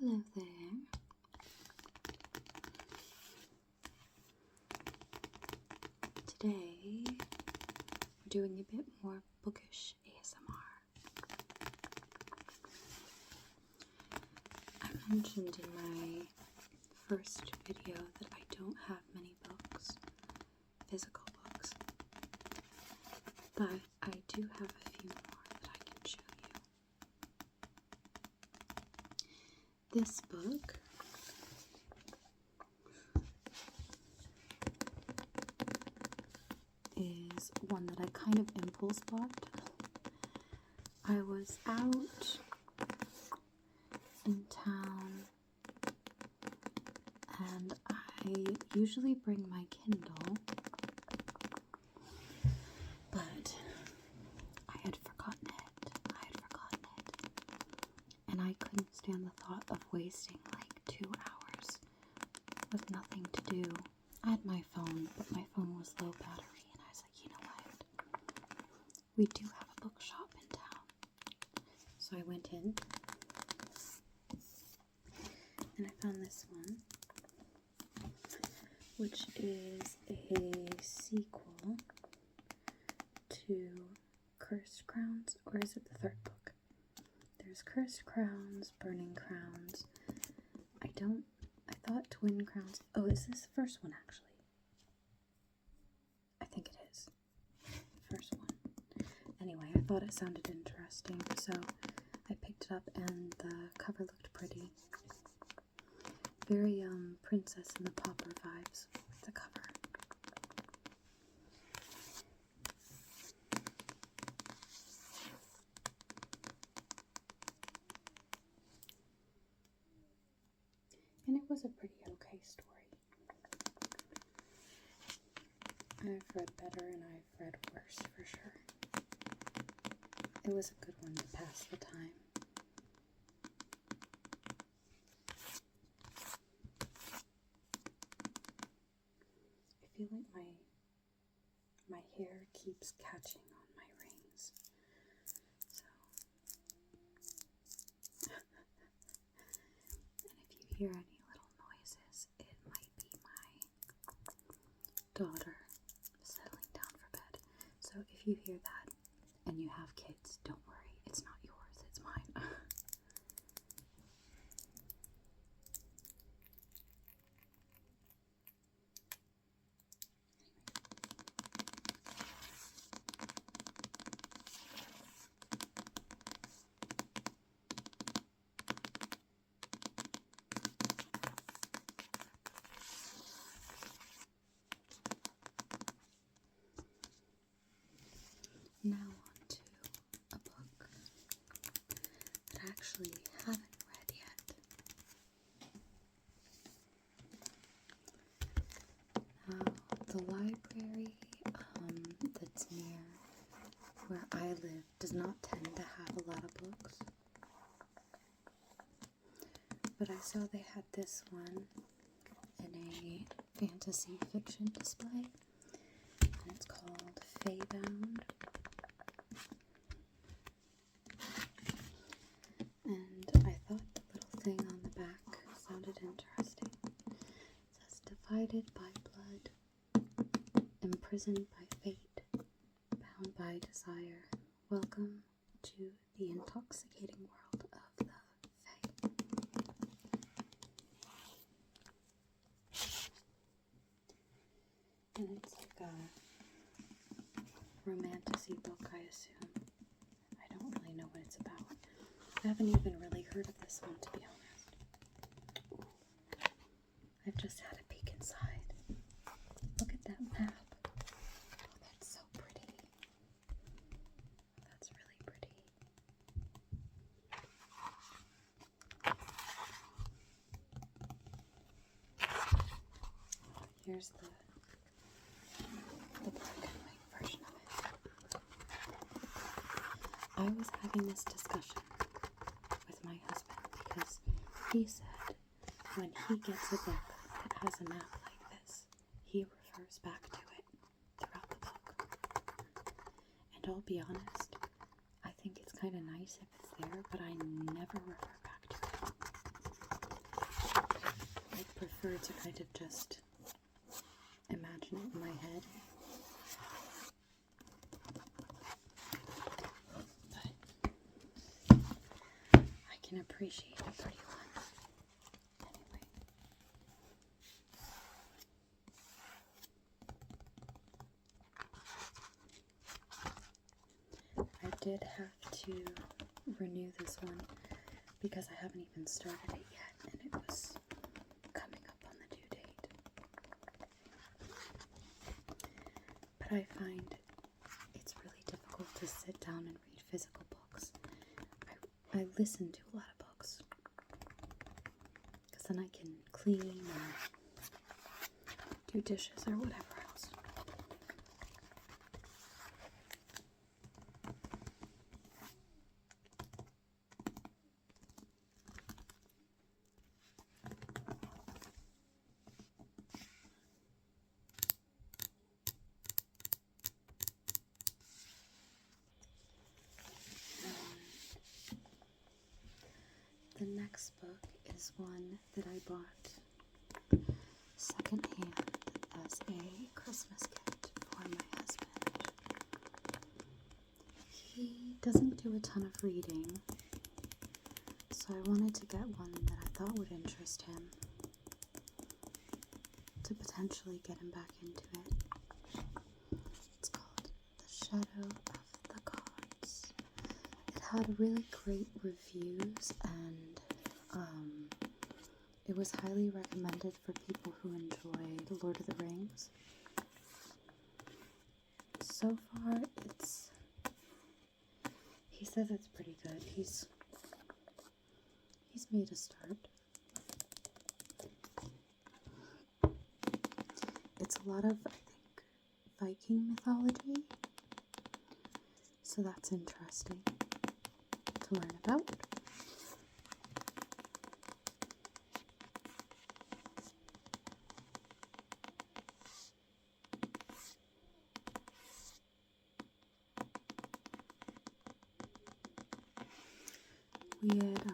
Hello there. Today we're doing a bit more bookish ASMR. I mentioned in my first video that I don't have many books, physical books, but I do have a few more that I can show you. This book is one that I kind of impulse bought. I was out in town and I usually bring my Kindle, but I had forgotten it. And I couldn't stand the thought of wasting like 2 hours with nothing to do. I had my phone, but my phone was low battery, and I was like, you know what? We do have a bookshop in town. So I went in, and I found this one, which is a sequel to Cursed Crowns, or is it the third book? There's Cursed Crowns, Burning Crowns. I thought Twin Crowns. Oh, is this the first one actually? I think it is. First one. Anyway, I thought it sounded interesting, so I picked it up and the cover looked pretty. Very Princess and the Pauper vibes with the cover. And it was a pretty okay story. I've read better and I've read worse for sure. It was a good one to pass the time. I feel like my hair keeps catching on my rings. So and if you hear any little noises, it might be my daughter settling down for bed. So if you hear that and you have kids, don't worry, it's not yours, it's mine. Now on to a book that I actually haven't read yet. Now, the library that's near where I live does not tend to have a lot of books. But I saw they had this one in a fantasy fiction display, and it's called Feybound. And I thought the little thing on the back sounded interesting. It says, divided by blood, imprisoned by fate, bound by desire, welcome to the intoxicating world of the Fae. And it's like a romantasy book, I assume. I don't really know what it's about. I haven't even really heard of this one, to be honest. Ooh. I've just had a peek inside. Look at that map. Oh, that's so pretty. Oh, that's really pretty. Here's the black and white version of it. I was having this discussion with my husband because he said when he gets a book that has a map like this, he refers back to it throughout the book. And I'll be honest, I think it's kind of nice if it's there, but I never refer back to it. I prefer to kind of just imagine it in my head. But I can appreciate a pretty one. Anyway. I did have to renew this one because I haven't even started it yet, and it was coming up on the due date. But I find it's really difficult to sit down and read physical books. I listen to a lot of books because then I can clean or do dishes or whatever else. The next book is one that I bought secondhand as a Christmas gift for my husband. He doesn't do a ton of reading, so I wanted to get one that I thought would interest him to potentially get him back into it. It's called The Shadow of the Gods. It had really great reviews, and it was highly recommended for people who enjoy The Lord of the Rings. So far, he says it's pretty good. He's made a start. It's a lot of, I think, Viking mythology, so that's interesting to learn about. We had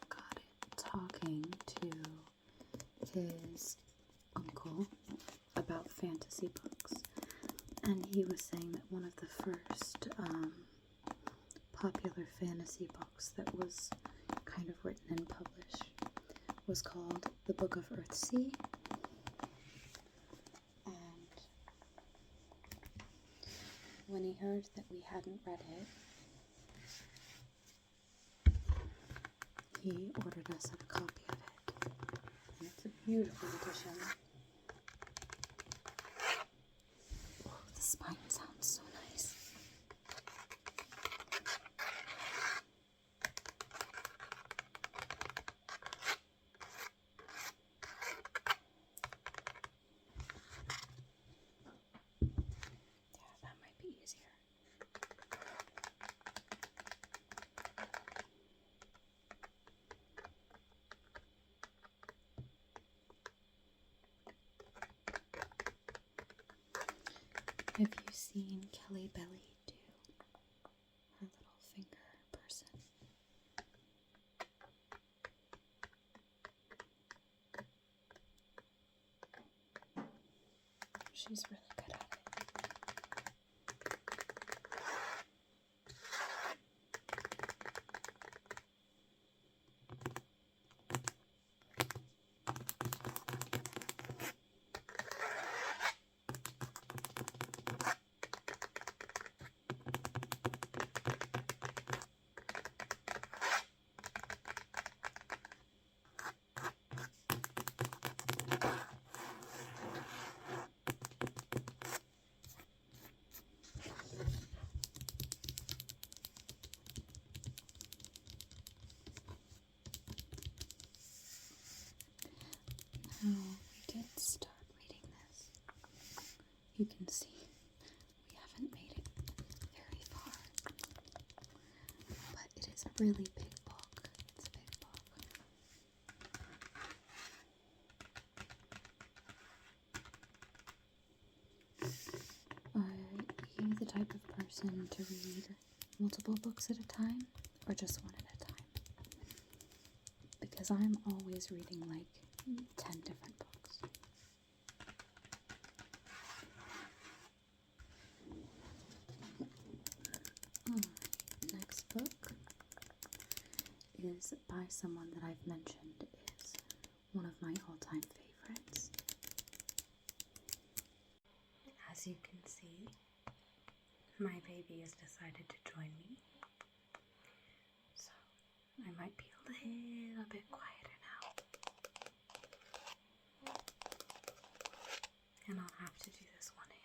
got it talking to his uncle about fantasy books, and he was saying that one of the first popular fantasy books that was kind of written and published was called The Book of Earthsea. And when he heard that we hadn't read it, he ordered us a copy of it, and it's a beautiful edition. Oh, the spine sounds so nice. Yeah, that might be easier. Have you seen Kelly Belly do her little finger person? She's really good at it. Now, we did start reading this. You can see we haven't made it very far, but it is a really big book. It's a big book. Are you the type of person to read multiple books at a time, or just one at a time? Because I'm always reading like 10 different books. Next book is by someone that I've mentioned is one of my all-time favorites. As you can see, my baby has decided to join me, so I might be a little bit quieter now, and I'll have to do this one-handed.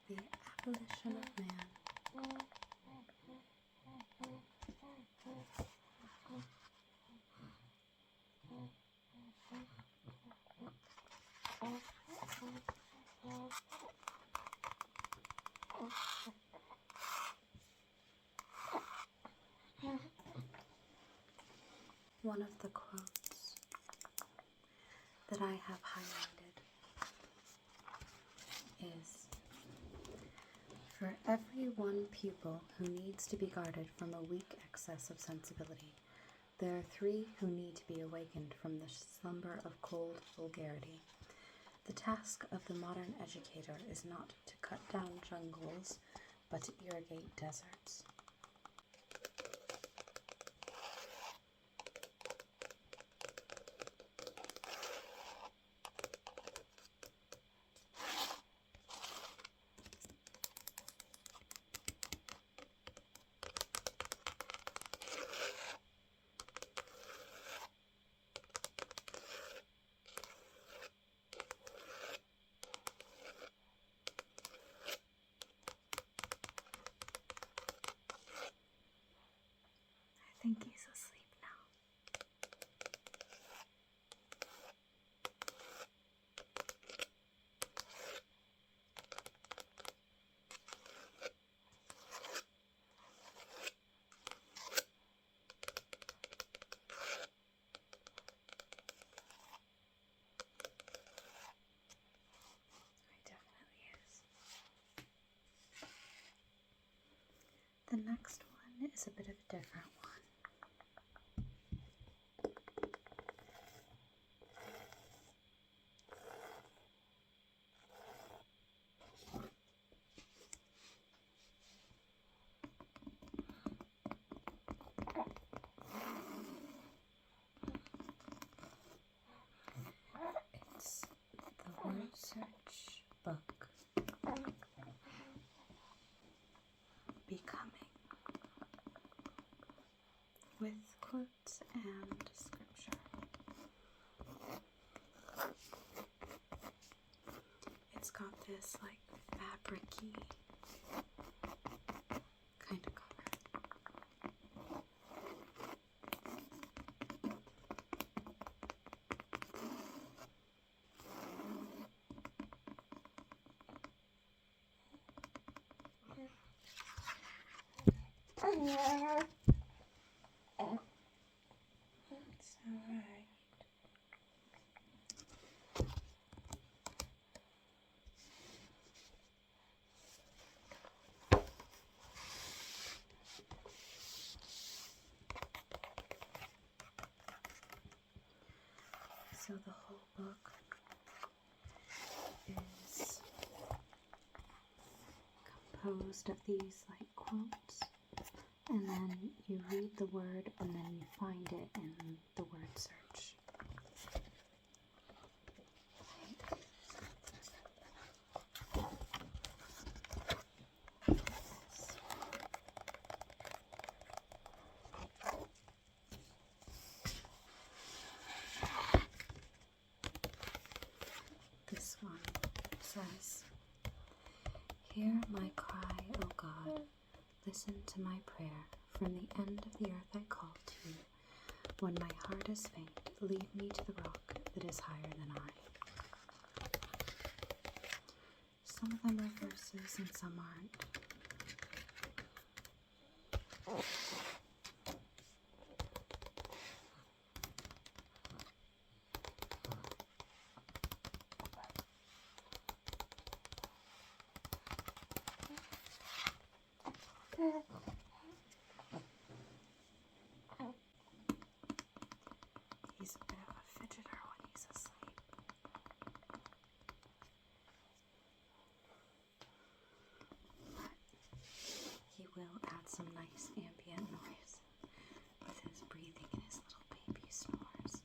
The Abolition of Man. One of the quotes that I have highlighted is, "For every one pupil who needs to be guarded from a weak excess of sensibility, there are 3 who need to be awakened from the slumber of cold vulgarity. The task of the modern educator is not to cut down jungles, but to irrigate deserts." I think he's asleep now. He definitely is. The next one is a bit of a different one. It's the word search book, Becoming, with quotes and scripture. It's got this like fabric-y kind of cover. It's alright. So the whole book is composed of these like quotes, and then you read the word and then you find it in the word search. This one says, "Hear my cry, O God, listen to my prayer. From the end of the earth I call to you. When my heart is faint, lead me to the rock that is higher than I." Some of them are verses and some aren't. some nice ambient noise with his breathing and his little baby snores.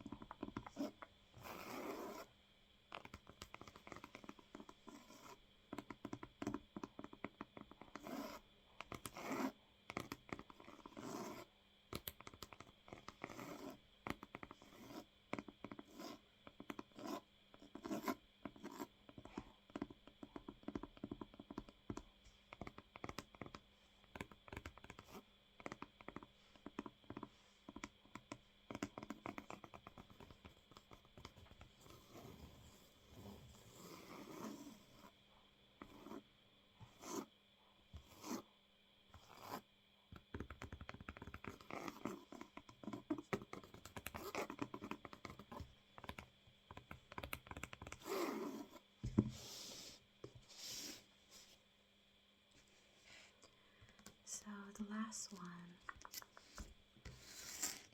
So the last one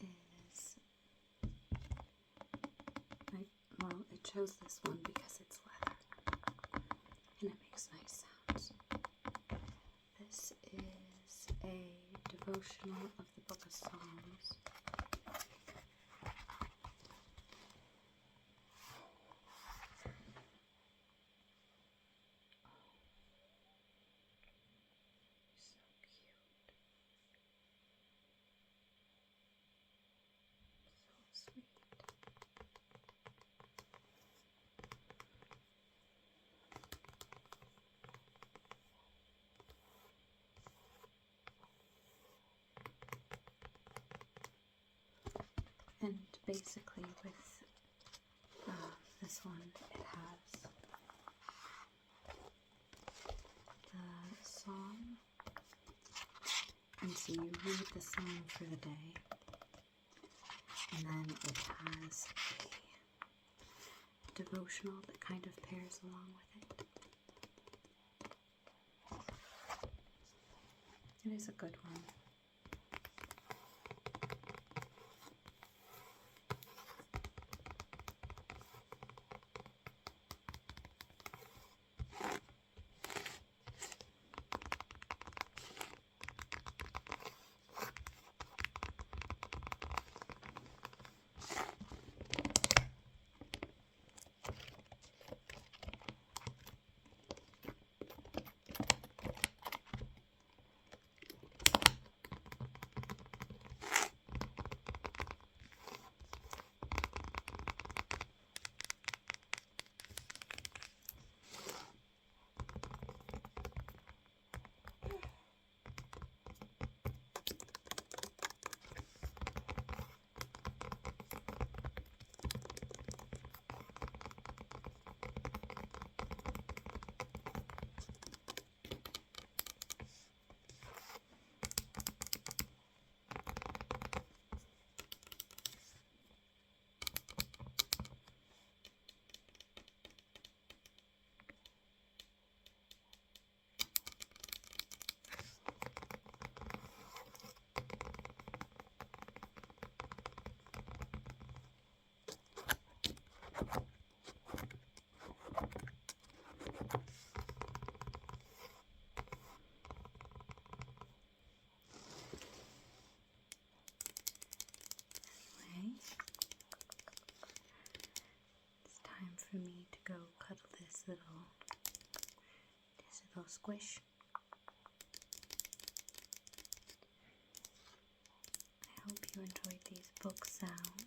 is, it chose this one because it's leather and it makes nice sounds. This is a devotional of the Book of Psalms. Sweet. And basically with this one, it has the song, and so you read the song for the day. And then it has a devotional that kind of pairs along with it. It is a good one. For me to go cuddle this little squish. I hope you enjoyed these book sounds.